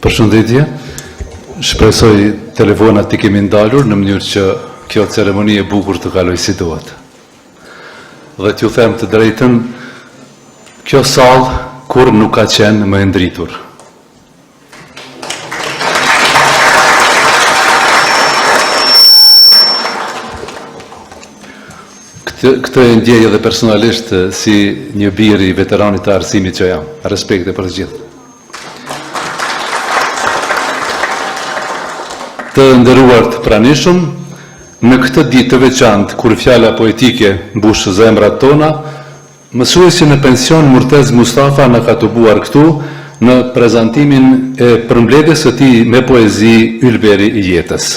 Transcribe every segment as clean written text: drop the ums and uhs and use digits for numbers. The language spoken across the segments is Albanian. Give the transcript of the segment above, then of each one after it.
Përshëndetje, shpresoj telefonat të kemi ndalur në mënyrë që kjo ceremoni e bukur të kaloj si duhet. Dhe t'ju them të drejtën, kjo sallë kur nuk ka qenë më e ndritur. Këtë e ndjej edhe personalisht si një biri veteranit të arsimit që jam. Respekte për të gjithë. Të nderuar të pranishëm, në këtë ditë të veçantë, kur fjala poetike mbush zemrat tona, mësuesi në pension Murtez Mustafa na ka tubuar këtu në prezantimin e përmbledhjes së tij me poezi Ylberi i jetës.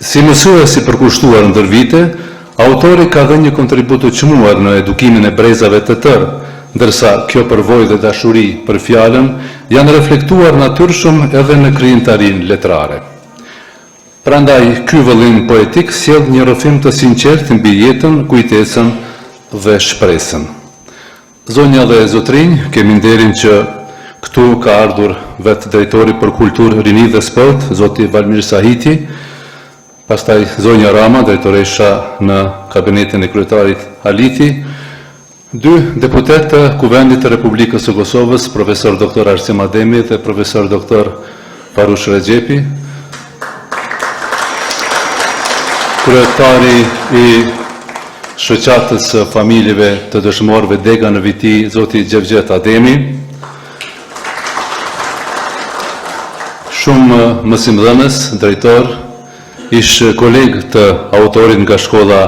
Si mësuesi përkushtuar ndër vite, autori ka dhënë një kontribut të çmuar në edukimin e brezave të tërë, ndërsa kjo përvojë dhe dashuri për fjalën janë reflektuar natyrshëm edhe në krijimtarinë letrare. Prandaj, ky vëllim poetik sjell një rrëfim të sinqertë mbi jetën, kujtesën dhe shpresën. Zonja dhe zotrinj, kemi nderin që këtu ka ardhur vetë drejtori për kulturë, rini dhe sport, zoti Valmir Sahiti, pastaj zonja Rama, drejtoresha në kabinetin e kryetarit Haliti, dy deputet të Kuvendit të Republikës së Kosovës, profesor doktor Arsim Ademi dhe profesor doktor Farush Rexhepi, kryetari i shoqatës familjeve të dëshmorëve Dega në Viti, zoti Gjevgjet Ademi, shumë mësimdhënës, drejtor, ish koleg të autorit nga shkolla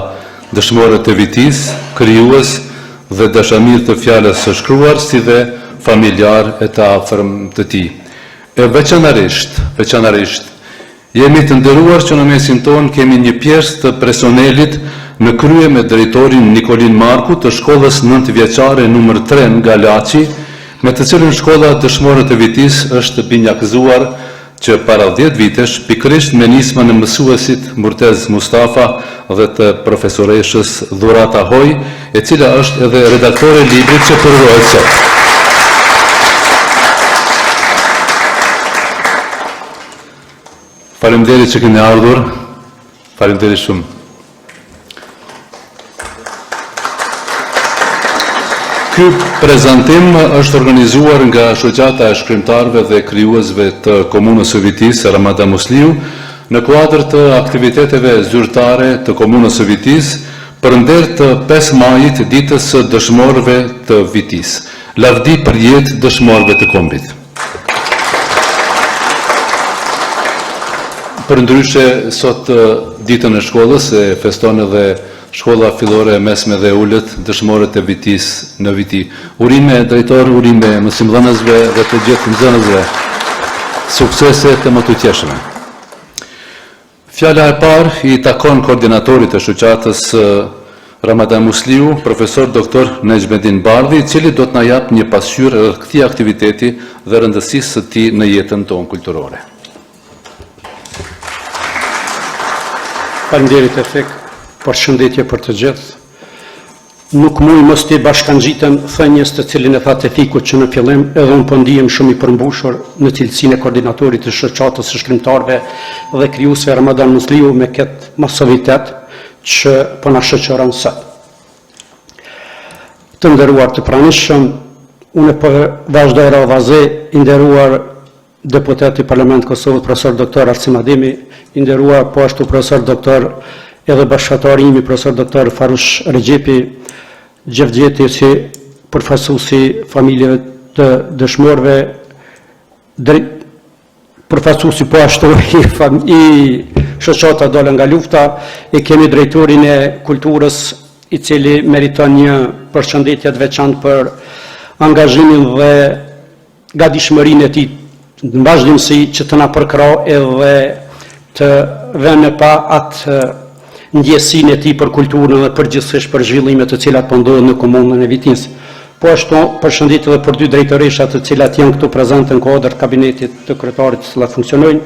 dëshmore të Vitis, krijues dhe dashamir të fjalës së shkruar, si dhe familjar e të afërm të tij. E veçanërisht, jemi të nderuar që në mesin tonë kemi një pjesë të personelit në krye me drejtorin Nikolin Marku të shkollës 9 vjeçare numër 3 nga Laçi, me të cilën shkolla dëshmore të Vitis është binjakëzuar që para 10 vitesh, pikërisht me nismën e mësuesit Murtez Mustafa dhe të profesoreshës Dhurata Hoj, e cila është edhe redaktore e librit që përdoret sot. Faleminderit që keni ardhur. Faleminderit shumë. Ky prezantim është organizuar nga shoqata e shkrimtarëve dhe krijuesve të komunës së Vitis, Ramadan Musliu, në kuadër të aktiviteteve zyrtare të komunës së Vitis për nder të 5 majit, ditës së dëshmorëve të Vitis. Lavdi për jetë dëshmorëve të kombit. Përndryshe, sot ditën e shkollës e feston edhe Shkolla fillore e mesme dhe ullët dëshmorët e Vitis në Viti. Urime drejtor, urime mësimdhënësve dhe të gjithë nxënësve. Suksese të më të qeshme. Fjala e parë i takon koordinatorit të shoqatës Ramadan Musliu, profesor doktor Nejmedin Bardhi, i cili do të na jap një pasqyrë rreth këtij aktiviteti dhe rëndësisë së tij në jetën tonë kulturore. Faleminderit Efek. Përshëndetje për të gjithë. Nuk muj mos të bashkangjitem thënjes të cilin e tha Tefiku që në fillim edhe unë po ndihem shumë i përmbushur në cilësinë e koordinatorit të shoqatës së shkrimtarëve dhe krijuesve Ramadan Musliu me këtë masovitet që po na shoqëron sot. Të nderuar të pranishëm, unë po vazhdoj rradhazi, i nderuar deputet i Parlamentit të Kosovës, profesor doktor Arsim Ademi, i nderuar po ashtu profesor doktor edhe bashkëtarë imi, profesor doktor Farush Rexhepi, Gjevgjeti si përfaqësuesi familjeve të dëshmorëve, përfaqësuesi po ashtu i shoqata Dole nga lufta, e kemi drejtorin e kulturës i cili meriton një përshëndetje të veçantë për angazhimin dhe gatishmërinë e tij në vazhdimsi që të na përkrah edhe të vënë pa atë ndjesinë e tij për kulturën dhe përgjithsisht për zhvillimet të cilat po ndodhen në komunën e Vitis. Po ashtu përshëndetje edhe për dy drejtoresha të cilat janë këtu prezente në kuadër të kabinetit të kryetarit të cilat funksionojnë.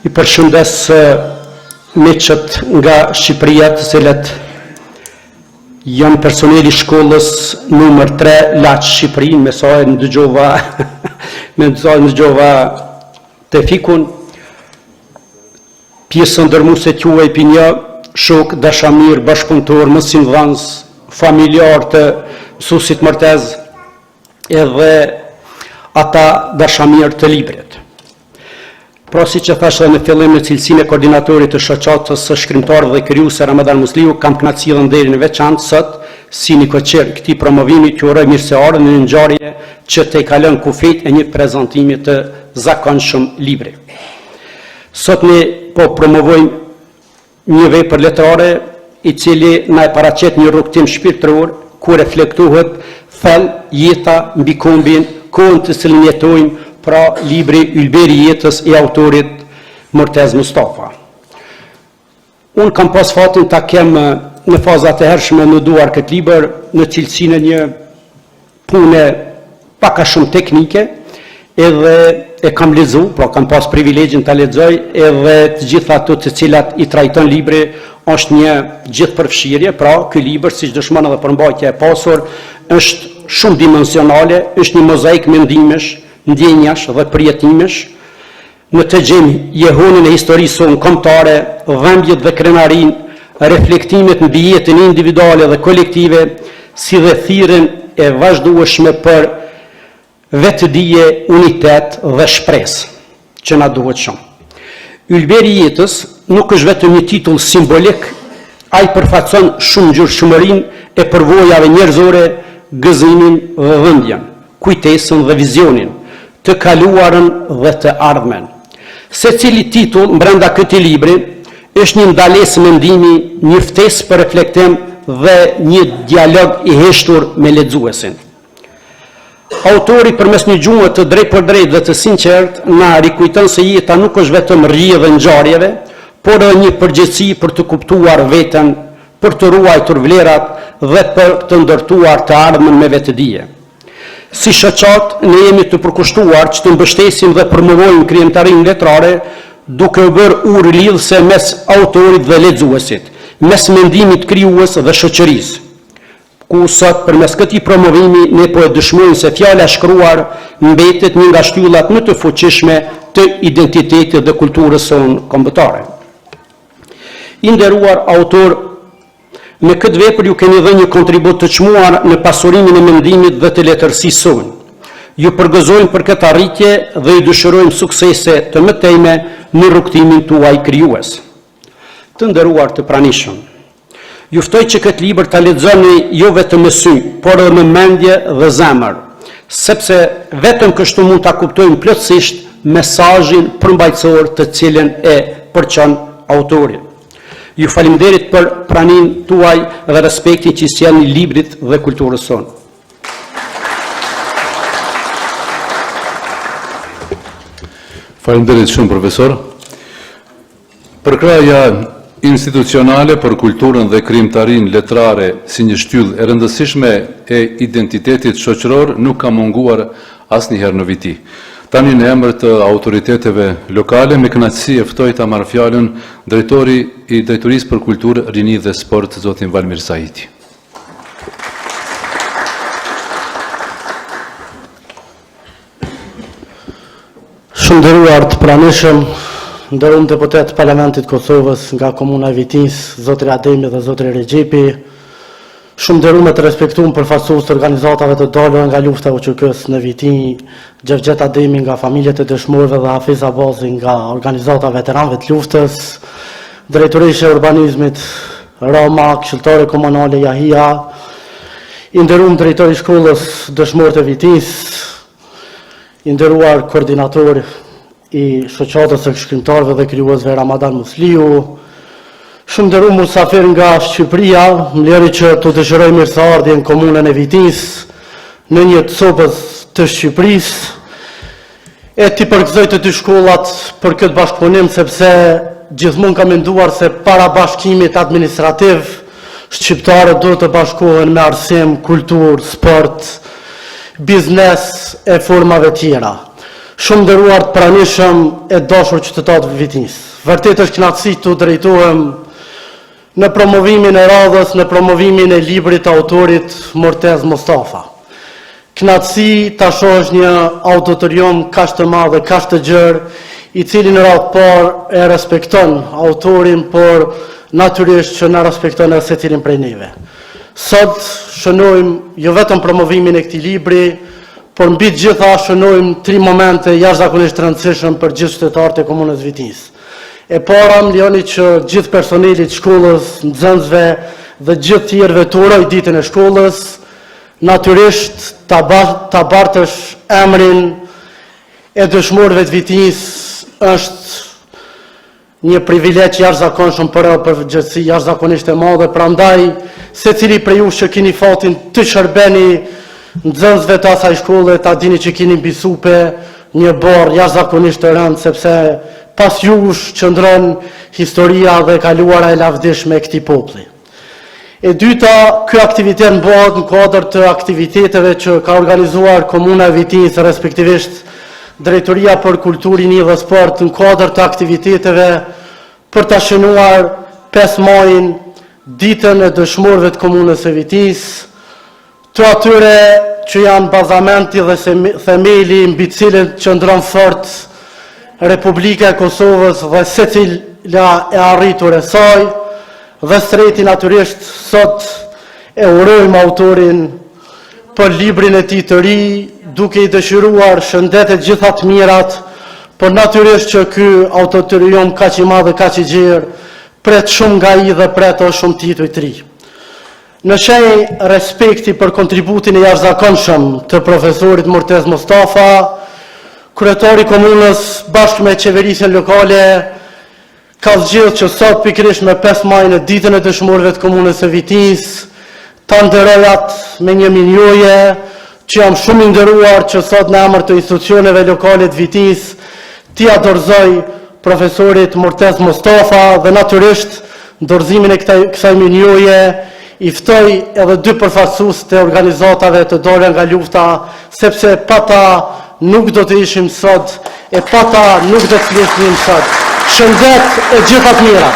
I përshëndes miqët nga Shqipëria të cilat janë personeli shkollës numër 3 Laç Shqipërinë, me sa e ndëgjova me ndëgjova të fikun, pjesën ndërmuese quaj për një shok, dashamir, bashkëpunëtor, mësimdhënës, familjar të mësuesit Murtez, edhe ata dashamir të librit. Pra si që thashë dhe në fillim në cilësinë e koordinatorit të shoqatës së shkrimtarëve dhe krijuese Ramadan Musliu, kam kënaqësi dhe nderin e veçantë sot si një koqer këtij promovimi që uroj mirëseardhje në një ngjarje që te kalon kufit e një prezantimi të zakonshëm libri. Sot ne po promovojmë një vepër letrare i cili na e paraqet një rrugtim shpirtëror ku reflektohet thellë jeta mbi kombin, kohën të cilën jetojmë, pra libri Ylberi i jetës i autorit Murtez Mustafa. Unë kam pas fatin ta kem në fazat e hershme në duar këtë libër në cilësinë e një pune paka shumë teknike, edhe e kam lexu, pra kam pas privilegjin ta lexoj, edhe të gjitha ato të cilat i trajton libri është një gjithëpërfshirje, pra ky libër siç dëshmon edhe përmbajtja e pasur është shumë dimensionale, është një mozaik mendimesh, ndjenjash dhe përjetimesh, në të gjem jehonën e historisë sonë kombëtare, dhëmbjet dhe krenarin, reflektimet mbi jetën individuale dhe kolektive, si dhe thirrjen e vazhdueshme për vetëdije, unitet dhe shpresë, që na duhet shumë. Ylberi i jetës nuk është vetëm një titull simbolik, ai përfaqëson shumë ngjyrshmërinë e përvojave njerëzore, gëzimin dhe dhëmbjen, kujtesën dhe vizionin, të kaluarën dhe të ardhmen. Secili titull brenda këtij libri është një ndalesë mendimi, një ftesë për reflektim dhe një dialog i heshtur me lexuesin. Autori përmes një gjuhë të drejtpërdrejtë dhe të sinqertë na rikujton se jeta nuk është vetëm rrjedhje dhe ngjarjeve, por edhe një përgjegjësi për të kuptuar veten, për të ruajtur vlerat dhe për të ndërtuar të ardhmen me vetëdije. Si shoqat, ne jemi të përkushtuar që të mbështesim dhe promovojmë krijimtarinë letrare, duke u bërë urë lidhëse mes autorit dhe lexuesit, mes mendimit krijues dhe shoqërisë. Ku sot përmes këtij promovimi ne po e dëshmojmë se fjala e shkruar mbetet një nga shtyllat më të fuqishme të identitetit dhe kulturës sonë kombëtare. I nderuar autor, me këtë vepër ju keni dhënë një kontribut të çmuar në pasurimin e mendimit dhe të letërsisë sonë. Ju përgëzojmë për këtë arritje dhe ju dëshirojmë suksese të mëtejme në rrugtimin tuaj krijues. Të nderuar të pranishëm, ju ftoj që këtë libër ta lexoni jo vetëm me sy, por edhe me mendje dhe zemër, sepse vetëm kështu mund ta kuptojmë plotësisht mesazhin përmbajtësor të cilën e përçon autori. Ju faleminderit për praninë tuaj dhe respektin që sjellni librit dhe kulturës sonë. Faleminderit shumë profesor. Përkraja institucionale për kulturën dhe krijimtarinë letrare si një shtyllë e rëndësishme e identitetit shoqëror nuk ka munguar asnjëherë në viti. Tani në emër të autoriteteve lokale, me kënaqësi e ftoj ta marr fjalën drejtori i Drejtorisë për Kulturë, Rini dhe Sport, zotin Valmir Saiti. Shumë nderuar të pranishëm, nderuar deputet Parlamentit Kosovës nga komuna e Vitis, zotri Ademi dhe zotri Regjepi, shumë nderuar të respektuar përfaqësues të organizatave të dalura nga lufta e UÇK-s në Vitin, Gjevgjet Ademi nga familjet e dëshmorëve dhe Hafiz Abazi nga organizata veteranëve të luftës, drejtorisja e urbanizmit Roma, këshilltare komunale Jahia, i nderuar drejtori i shkollës dëshmorë të Vitis, i nderuar koordinator i shoqatës së shkrimtarëve dhe krijuesve Ramadan Musliu, shumë nderuar musafir nga Shqipëria, më lejoni që të dëshiroj mirëseardhje në komunën e Vitis, në një të copës të Shqipërisë, e ti përgëzoj të dy shkollat për këtë bashkëpunim, sepse gjithmonë kam menduar se para bashkimit administrativ, shqiptarët duhet të bashkohen me arsim, kulturë, sport, biznes e formave tjera. Shumë nderuar të pranishëm e dashur qytetarët të Vitis. Vërtet është kënaqësi të drejtohem në promovimin e radhës, në promovimin e librit të autorit Murtez Mustafa. Knatësi ta shohësh një auditorium kaq të madh dhe kaq të gjerë, i cili në radhë parë e respekton autorin, por natyrisht që na respekton edhe secilin prej neve. Sot shënojmë jo vetëm promovimin e këtij libri, por mbi të gjitha shënojmë 3 momente jashtëzakonisht të rëndësishëm për gjithë qytetarët e komunës Vitis. E para, më lejoni që gjithë personelit shkollës, nxënësve dhe gjithë tjerëve të uroj ditën e shkollës, natyrisht ta bartësh emrin e dëshmorëve të Vitis është një privilegj jashtëzakonshëm për përgjithësi jashtëzakonisht e madhe, prandaj secili prej jush që keni fatin të shërbeni nxënësve të asaj shkolle, ta dini që keni mbi supe një borë jashtëzakonisht të rëndë, sepse pas jush qëndron historia dhe kaluara e lavdishme e këtij populli. E dyta, ky aktivitet bëhet në kuadër të aktiviteteve që ka organizuar Komuna e Vitis, respektivisht Drejtoria për Kulturin dhe Sport, në kuadër të aktiviteteve për ta shënuar 5 majin, ditën e dëshmorëve të Komunës së Vitis, të atyre që janë bazamenti dhe themeli mbi cilin qëndron fort Republika e Kosovës dhe secila e arritur e saj, dhe streti natyrisht sot e urojmë autorin për librin e tij të ri, duke i dëshiruar shëndetet gjitha të mirat, por natyrisht që ky auditorium kaq i madh dhe kaq i gjerë pret shumë nga ai dhe pret shumë tituj të ri. Në shenjë respekti për kontributin e jashtëzakonshëm të profesorit Murtez Mustafa, kryetari komunës bashkë me qeverisjen lokale ka zgjedhur që sot pikërisht me 5 maj në ditën e dëshmorëve të Komunës së Vitis ta nderoj atë me një minjoje, që jam shumë i nderuar që sot në emër të institucioneve lokale të Vitis t'i dorëzoj profesorit Murtez Mustafa dhe natyrisht dorëzimin e kësaj minjoje i ftoj edhe 2 përfaqësues të organizatave të Dalja nga Lufta, sepse pa ta nuk do të ishim sot e pa ta nuk do të flisnim sot. Shëndet e gjitha të mira.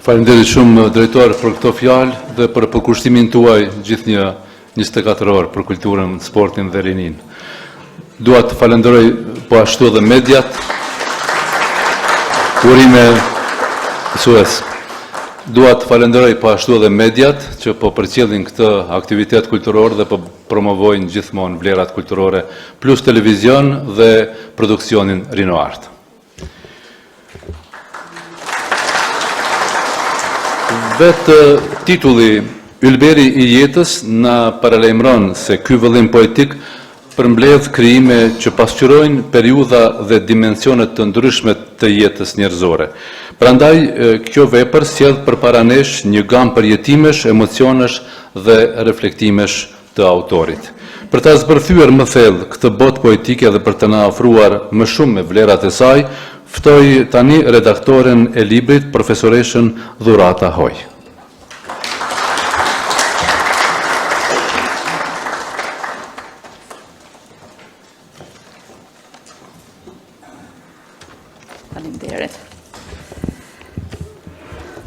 Faleminderit shumë drejtor për këto fjalë dhe për përkushtimin tuaj gjithë një 24 orë për kulturën, sportin dhe rinin. Dua të falenderoj po ashtu edhe mediat. Urime sues. Dua të falenderoj po ashtu edhe mediat që po përcjellin këtë aktivitet kulturor dhe po promovojnë gjithmonë vlerat kulturore, plus televizion dhe produksionin Rinoart. Vetë titulli Ylberi i jetës na paralajmëron se ky vëllim poetik përmbledh krijime që pasqyrojnë periudha dhe dimensionet të ndryshme të jetës njerëzore. Prandaj kjo vepër sjell përpara nesh një gamë përjetimesh, emocionesh dhe reflektimesh të autorit. Për ta zbërthyer më thellë këtë botë poetike dhe për të na ofruar më shumë me vlerat e saj, ftoj tani redaktoren e librit, profesoreshën Dhurata Hoj. Faleminderit.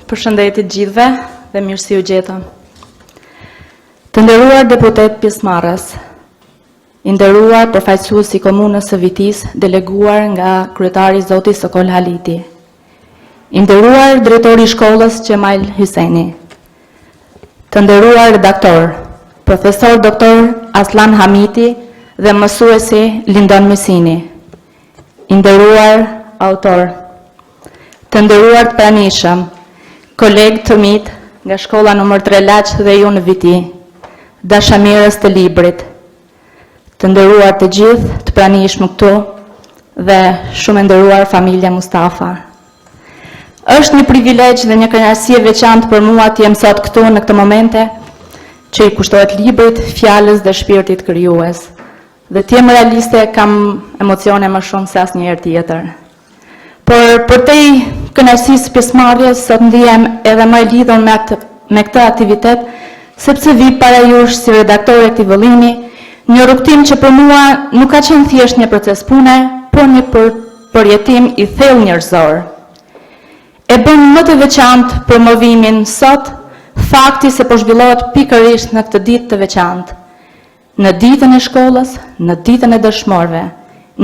Përshëndetje gjithëve dhe mirësi u gjetëm. Të nderuar deputet pjesëmarrës, i nderuar përfaqësues i Komunës së Vitis, deleguar nga kryetari zoti Sokol Haliti, i nderuar drejtori i shkollës Qemal Hyseni, të nderuar redaktor, profesor doktor Aslan Hamiti dhe mësuesi Lindon Mesini, i nderuar autor, të nderuar të pranishëm, kolegë të mit nga shkolla nr. 3 Laç dhe ju në Viti, dashamirës të librit, të nderuar të gjithë të pranishëm këtu dhe shumë nderuar familja Mustafa. Është një privilegj dhe një kënaqësi e veçantë për mua të jem sot këtu në këtë momente që i kushtohet librit, fjalës dhe shpirtit krijues. Dhe të jem realiste, kam emocione më shumë se asnjëherë tjetër. Por për te kënaqësisë pjesëmarrjes, sot ndihem edhe më e lidhur me këtë aktivitet, sepse vi para jush si redaktore këtij vëllimi, një rrugtim që për mua nuk ka qenë thjesht një proces pune, por një përjetim i thellë njerëzor. E bën më të veçantë promovimin sot, fakti se po zhvillohet pikërisht në këtë ditë të veçantë. Në ditën e shkollës, në ditën e dëshmorëve,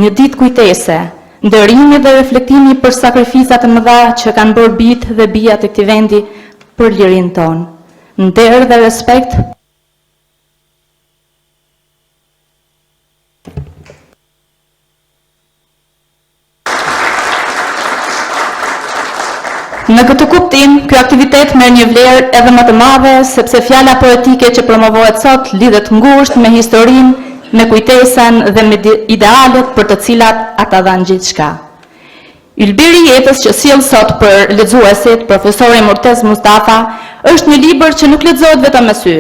një ditë kujtese, ndërrimi dhe reflektimi për sakrificat të mëdha që kanë bërë bitë dhe bija të këtij vendi për lirinë tonë. Nder dhe respekt Në këtë kuptim, ky aktivitet merr një vlerë edhe më të madhe, sepse fjala poetike që promovohet sot lidhet ngushtë me historinë, me kujtesën dhe me idealet për të cilat ata dhanë gjithçka. Ylbiri i jetës që sjell sot për lexuesit, profesori Murtez Mustafa, është një libër që nuk lexohet vetëm me sy,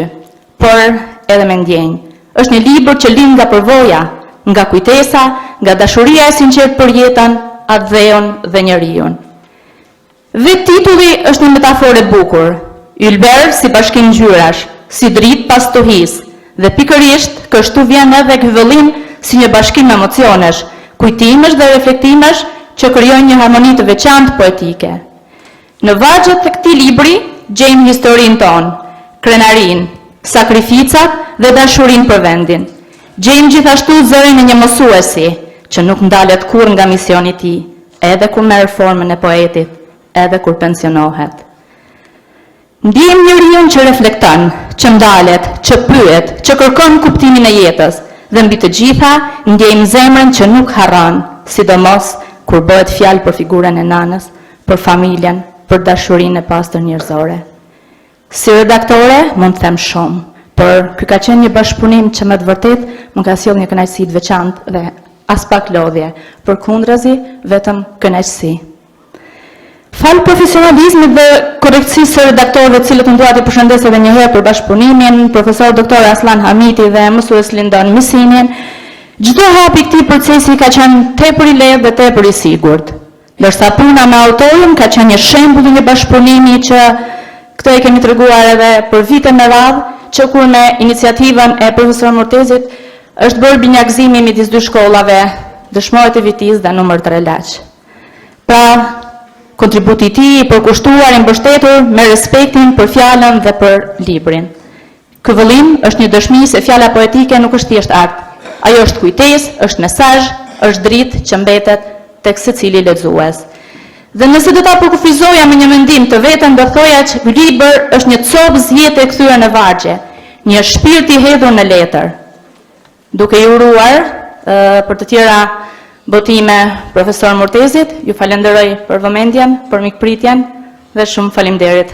por edhe me ndjenjë. Është një libër që lind nga përvoja, nga kujtesa, nga dashuria e sinqertë për jetën, ardheun dhe njeriu. Vetë titulli është një metaforë e bukur. Ylber si bashkim ngjyrash, si dritë pas tuhis, dhe pikërisht kështu vjen edhe ky vëllim si një bashkim emocionesh, kujtimesh dhe reflektimesh që krijojnë një harmoni të veçantë poetike. Në vargjet të këtij libri gjejmë historinë tonë, krenarinë, sakrificat dhe dashurinë për vendin. Gjejmë gjithashtu zërin e një mësuesi që nuk ndalet kurrë nga misioni i tij, edhe kur merr formën e poetit, edhe kur pensionohet. Ndjem njeriu që reflekton, që ndalet, që pyet, që kërkon kuptimin e jetës, dhe mbi të gjitha ndjejmë zemrën që nuk harron, sidomos kur bëhet fjalë për figurën e nanës, për familjen, për dashurinë e pastër njerëzore. Si redaktore mund të them shumë, por ky ka qenë një bashkëpunim që me të vërtet më ka sjellë një kënaqësi të veçantë dhe as pak lodhje, përkundrazi vetëm kënaqësi. Fal profesionalizmit dhe korrektësisë së redaktorëve, të cilët dua t'i përshëndes edhe një herë për bashkëpunimin, profesor doktor Aslan Hamiti dhe mësues Lindon Misimin, çdo hap i këtij procesi ka qenë tepër i lehtë dhe tepër i sigurt. Ndërsa puna me autorin ka qenë një shembull i një bashkëpunimi që këtë e kemi treguar edhe për vite me radhë, që kur me iniciativën e profesor Murtezit është bërë binjakëzimi midis dy shkollave, Dëshmorët e Vitis dhe numër 3 Laç. Pra, kontributi i tij i përkushtuar, i mbështetur me respektin për fjalën dhe për librin. Ky vëllim është një dëshmi se fjala poetike nuk është thjesht akt. Ajo është kujtesë, është mesazh, është dritë që mbetet tek secili lexues. Dhe nëse do ta përkufizoja me një mendim të vetëm, do thoja që ky libër është një copë zgjete e kthyer në vargje, një shpirt i hedhur në letër. Duke i uruar për të tjera botime profesor Murtezit, ju falenderoj për vëmendjen, për mikpritjen dhe shumë faleminderit.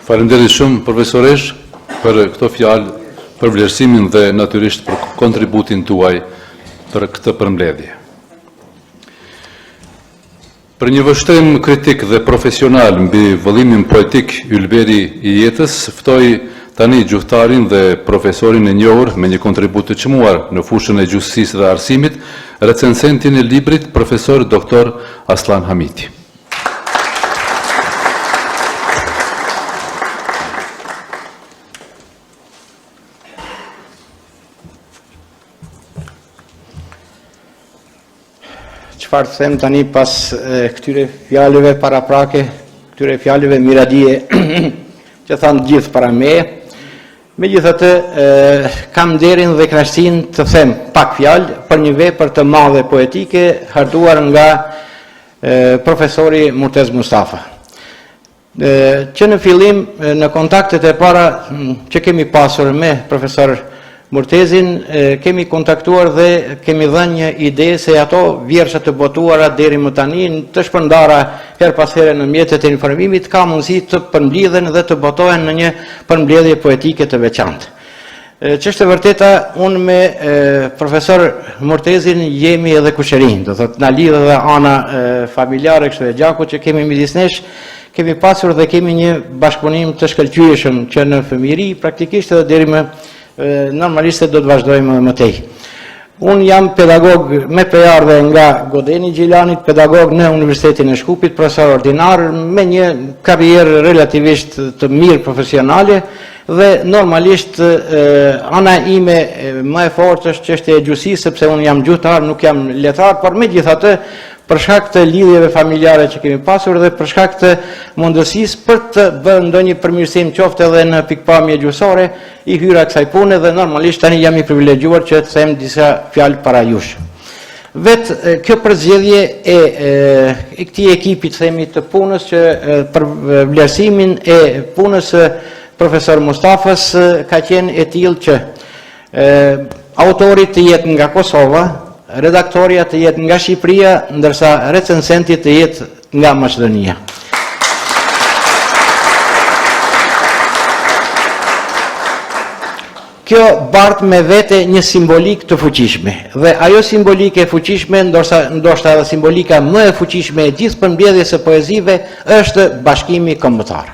Faleminderit shumë profesoresh për këto fjalë, për vlerësimin dhe natyrisht për kontributin tuaj për këtë përmbledhje. Për një vështrim kritik dhe profesional mbi vëllimin poetik ylberi i jetës, ftoj tani gjuhtarin dhe profesorin e njohur me një kontribut të çmuar në fushën e gjustësisë dhe arsimit, recensentin e librit, profesor doktor Aslan Hamiti. Çfarë të them tani pas këtyre fjalëve paraprake, këtyre fjalëve miradije që thanë gjithë para me. Megjithatë, kam nderin dhe kënaqësinë të them pak fjalë për një vepër të madhe poetike hartuar nga profesori Murtez Mustafa. Që në fillim, në kontaktet e para që kemi pasur me profesor Murtezin, kemi kontaktuar dhe kemi dhënë një ide se ato vjersha të botuara deri më tani të shpërndara her pas here në mjetet e informimit ka mundësi të përmbledhen dhe të botohen në një përmbledhje poetike të veçantë. Ç'është e vërteta, unë me profesor Mortezin jemi edhe kuqerin, do thotë na lidh edhe ana familjare kështu e gjakut që kemi midis nesh, kemi pasur dhe kemi një bashkëpunim të shkëlqyeshëm që në fëmijëri praktikisht edhe deri më normalisht do të vazhdojmë më tej. Unë jam pedagog me prejardhje nga Godeni Gjilanit, pedagog në Universitetin e Shkupit, profesor ordinar me një karrierë relativisht të mirë profesionale dhe normalisht ana ime më e fortë është çështja e gjuhësisë, sepse unë jam gjuhëtar, nuk jam letrar, por megjithatë për shkak të lidhjeve familjare që kemi pasur dhe për shkak të mundësisë për të bërë ndonjë përmirësim qoftë edhe në pikpamje gjuhësore, i hyra kësaj pune dhe normalisht tani jam i privilegjuar që të them disa fjalë para jush. Vetë kjo përzgjedhje e këtij ekipi të themi të punës që për vlerësimin e punës profesor Mustafës ka qenë e tillë që autorit të jetë nga Kosova, redaktoria të jetë nga Shqipëria, ndërsa recensenti të jetë nga Maqedonia. Kjo bart me vete një simbolik të fuqishme, dhe ajo simbolik e fuqishme, ndoshta edhe simbolika më e fuqishme e gjithë përmbledhjes së poezive, është bashkimi kombëtar.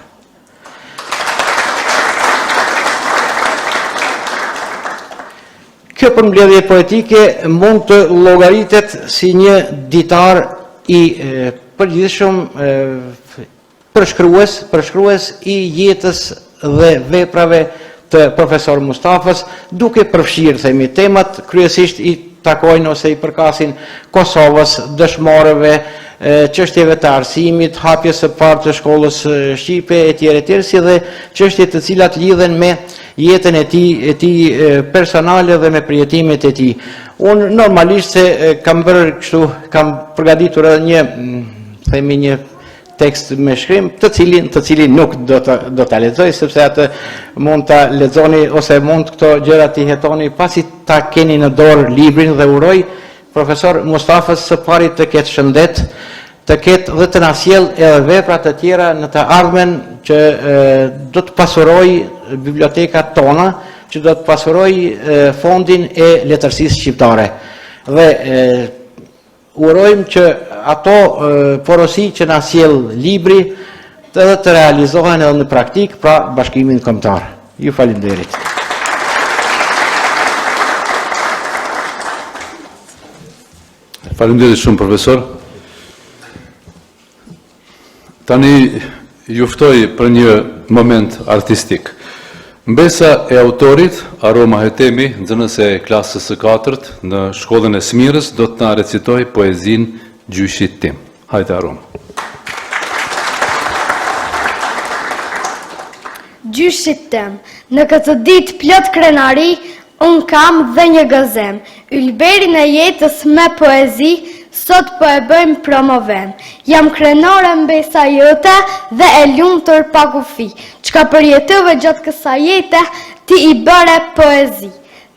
Kjo përmbledhje poetike mund të llogaritet si një ditar i përgjithshëm përshkrues i jetës dhe veprave të profesor Mustafës, duke përfshirë themi temat kryesisht i takojnë ose i përkasin Kosovës, dëshmorëve, çështjeve të arsimit, hapjes së parë të shkollës shqipe etj, si dhe çështje të cilat lidhen me jetën e tij personale dhe me përjetimet e tij. Unë normalisht se kam përgatitur edhe një tekst me shkrim, të cilin nuk do ta lexoj, sepse atë mund ta lexoni ose mund këto gjëra t'i hetoni pasi ta keni në dorë librin, dhe uroj profesor Mustafës së pari të ketë shëndet, të ketë dhe të na sjell edhe vepra të tjera në të ardhmen që do të pasuroj bibliotekat tona, që do të pasuroj fondin e letërsisë shqiptare. Dhe urojmë që ato porosi që na sjell libri të realizohen edhe në praktik, pra bashkimin kombëtar. Ju falenderit. Faleminderit shumë profesor. Tani juftoj për një moment artistik. Mbesa e autorit, Aroma Hetemi, nxënës e klasës së 4 në shkollën e Smirës, do të na recitoj poezin Gjyshit tim. Hajde Aroma. Gjyshit tim, në këtë ditë plot krenari, unë kam dhe një gëzem, ylberin e jetës me poezi, sot po e bëjmë promovem. Jam krenore mbesa jote dhe e lumtur pa kufi, çka përjetove gjatë kësaj jete, ti i bëre poezi.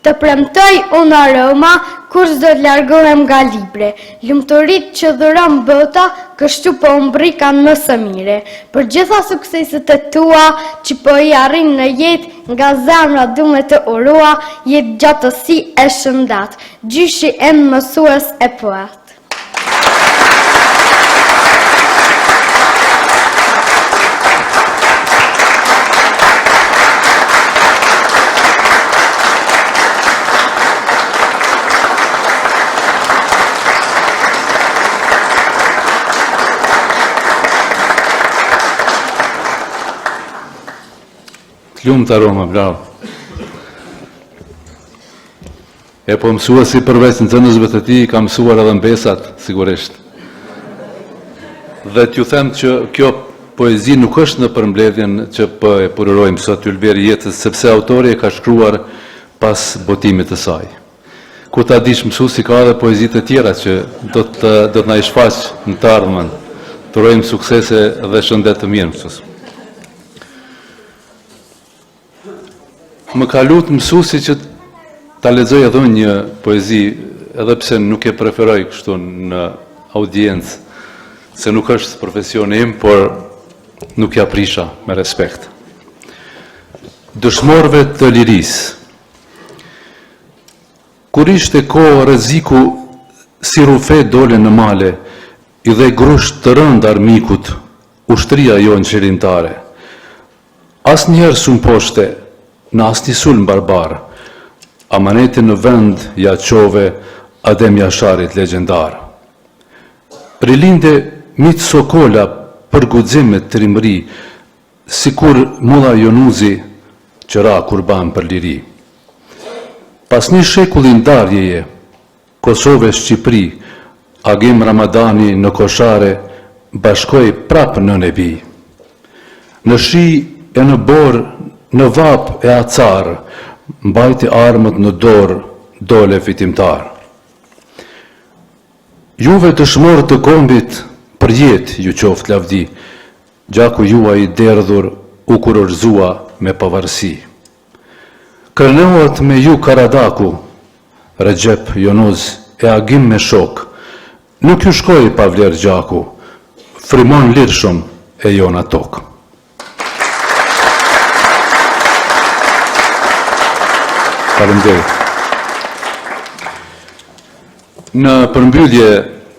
Të premtoj unë aroma, kur s'do të largohem nga libre. Lumturit që dhuron bota, kështu po mbrikan më së mire. Për gjitha sukseset e tua, që po i arrin në jetë, nga zemra dume të urua, jetë gjatësi e shëndat, gjyshi em mësues e poet. Lumë të Aroma, bravo. E po mësuesi përveç nxënësve të tij, ka mësuar edhe mbesat, sigurisht. Dhe t'ju them që kjo poezi nuk është në përmbledhjen që po e përërojmë sot ylberi jetës, sepse autori e ka shkruar pas botimit të saj. Ku ta dish mësuesi ka edhe poezi të tjera që do të na i shfaq në të ardhmen. Të urojmë suksese dhe shëndet të mirë mësues. Më ka lutë mësuesi që ta lexoj edhe një poezi, edhe pse nuk e preferoj kështu në audiencë, se nuk është profesioni im, por nuk ja prisha me respekt. Dëshmorëve të lirisë, Kur ishte kohë rreziku si rufe dole në male, i dhe grusht të rënd armikut, ushtria jonë qelimtare. As njerë sun poshte, në as një sulm barbar, amanetin në vend ja qove Adem Jasharit legjendar. Rilinde mit Sokola për guximet të rimëri, si kur Mulla Jonuzi qëra kurban për liri. Pas një shekullin darjeje, Kosove Shqipëri, Agim Ramadani në Koshare, bashkoj prap në nebi. Në shi e në borë, në vap e acar, mbajti armët në dorë, dole fitimtar. Juve të shmorë të kombit, për jetë ju qoftë lavdi, gjaku juaj i derdhur u kurorëzua me pavarësi. Kërneuat me ju Karadaku, Recep Jonuz e Agim me shok, nuk ju shkoj pa vlerë gjaku, frimon lirshëm e jona tokë. Faleminderit. Në përmbyllje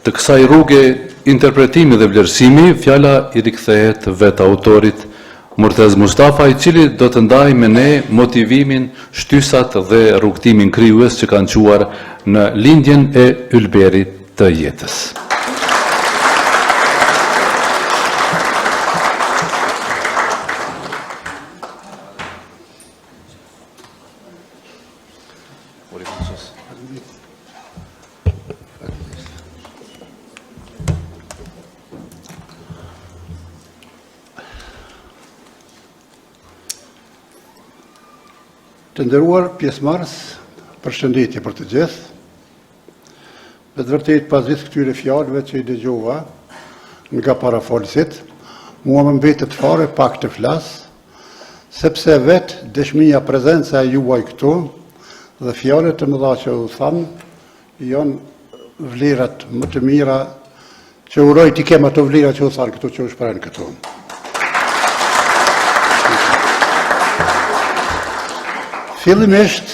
të kësaj rruge, interpretimi dhe vlerësimi, fjala i rikthehet vet autorit Murtez Mustafa, i cili do të ndajë me ne motivimin, shtysat dhe rrugtimin krijues që kanë quar në lindjen e ylberit të jetës. Të nderuar pjesëmarrës, përshëndetje për të gjithë. Me të vërtetë pas gjithë këtyre fjalëve që i dëgjova nga parafolësit, mua më mbetet fare pak të flas, sepse vetë dëshmia prezenca e juaj këtu dhe fjalët të mëdha që u thanë janë vlerat më të mira që uroj t'i kem ato vlera që u thanë këtu që u shprehen këtu. Fillimisht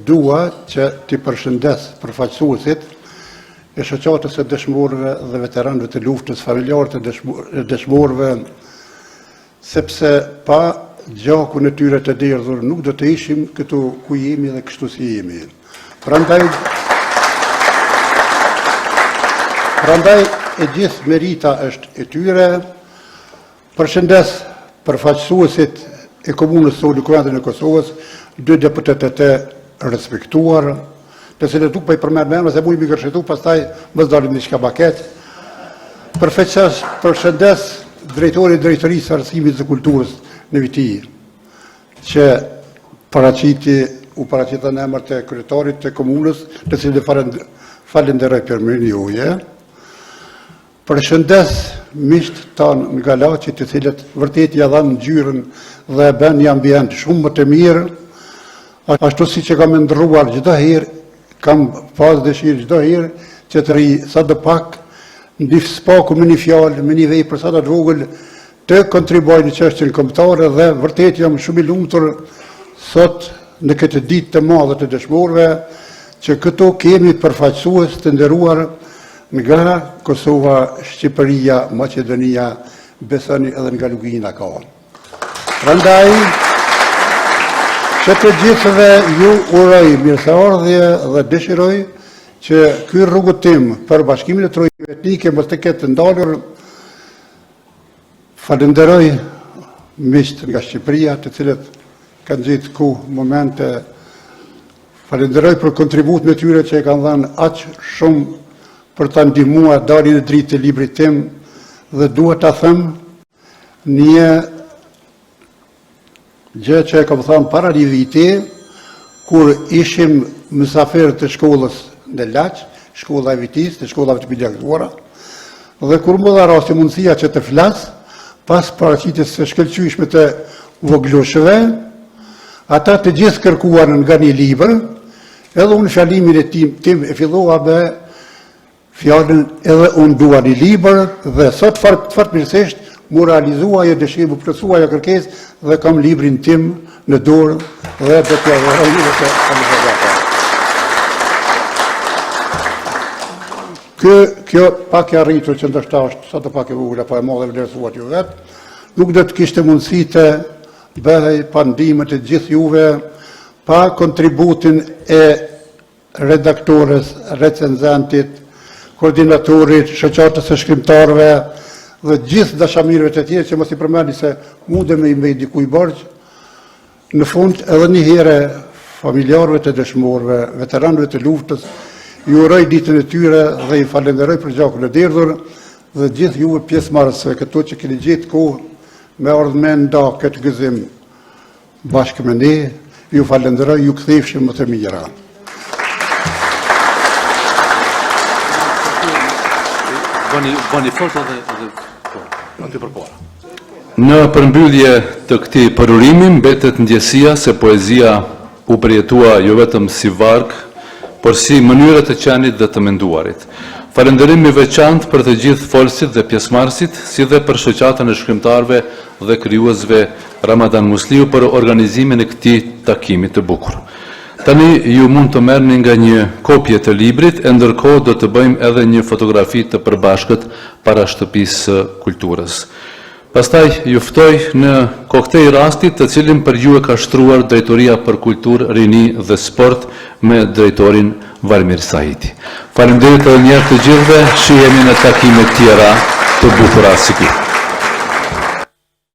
dua që t'i përshëndes përfaqësuesit e shoqatës së dëshmorëve dhe veteranëve të luftës, familjarët e dëshmorëve, sepse pa gjakun e tyre të derdhur nuk do të ishim këtu ku jemi dhe kështu si jemi. Prandaj e gjithë merita është e tyre. Përshëndes përfaqësuesit e komunës së Kuventit në Kosovës, dy deputetët e respektuar, të cilët nuk po i përmend emra se mund mi gërshetu, pastaj mos dalim diçka baket. Përshëndes drejtori i drejtorisë së arsimit dhe kulturës në Viti, që u paraqitën emrat e kryetarit të komunës, të cilët falenderoj për mirënjohje. Përshëndes miqtë tanë nga Laçi, të cilët vërtet ja dhanë ngjyrën dhe e bën një ambient shumë më të mirë. Ashtu si që kam ndërruar çdo herë, kam pas dëshirë çdo herë që të rri sa do pak, ndi spaku me një fjalë, me një vepër sa do të vogël, të kontribuoj në çështjen kombëtare dhe vërtet jam shumë i lumtur sot në këtë ditë të madhe të dëshmorëve që këtu kemi përfaqësues të nderuar nga Kosova, Shqipëria, Maqedonia, besoni edhe nga Lugina ka. Prandaj që të gjithëve ju uroj mirëseardhje dhe dëshiroj që ky rrugëtim për bashkimin e trojave etnike mos të ketë ndalur. Falenderoj miqtë nga Shqipëria, të cilët kanë gjetur ku momente. Falenderoj për kontributin e tyre që e kanë dhënë aq shumë për ta ndihmuar daljen e dritë të librit tim dhe dua ta them një gjë që e kam thënë para një viti, kur ishim mysafirë të shkollës në Laç, shkolla e Vitis, të shkollave të përgjithshme, dhe kur më dha rasti mundësia që të flas, pas paraqitjes së shkëlqyeshme të voglushëve, ata të gjithë kërkuan nga një libër, edhe unë fjalimin e tim e fillova me fjalën edhe unë dua një libër, dhe sot fatmirësisht mu realizua e dëshirë, mu plotësua e kërkesë dhe kam librin tim në dorë dhe do t'ja dhuroj dhe të Kjo pak e arritur që ndoshta është sa të pak e vogël apo e madhe vlerësuat ju vetë, nuk do të kishte mundësi të bëhej pa ndihmën e gjithë juve, pa kontributin e redaktores, recenzentit, koordinatorit, shoqatës së shkrimtarëve dhe gjithë dashamirëve të tjerë që mos i përmendni se mundem me i mbej dikuj borxh. Në fund edhe një herë familjarëve të dëshmorëve, veteranëve të luftës, ju uroj ditën e tyre dhe i falenderoj për gjakun e derdhur dhe gjithë juve pjesëmarrësve këtu që keni gjetë kohë me ardhmë nda këtë gëzim bashkë me ne, ju falenderoj, ju kthefshim më të mira. Bëni fort edhe aty përpara. Në përmbyllje të këtij përurimi mbetet ndjesia se poezia u përjetua jo vetëm si varg, por si mënyrë të qenit dhe të menduarit. Falënderim i veçantë për të gjithë folësit dhe pjesëmarrësit, si dhe për shoqatën e shkrimtarëve dhe krijuesve Ramadan Musliu për organizimin e këtij takimi të bukur. Tani ju mund të merrni nga një kopje të librit, e ndërkohë do të bëjmë edhe një fotografi të përbashkët para shtëpisë kulturës. Pastaj ju ftoj në koktej rastit të cilin për ju e ka shtruar Drejtoria për Kulturë, Rini dhe Sport me drejtorin Valmir Sahiti. Faleminderit edhe një herë të gjithëve, shihemi në takime tjera të bukura si ky.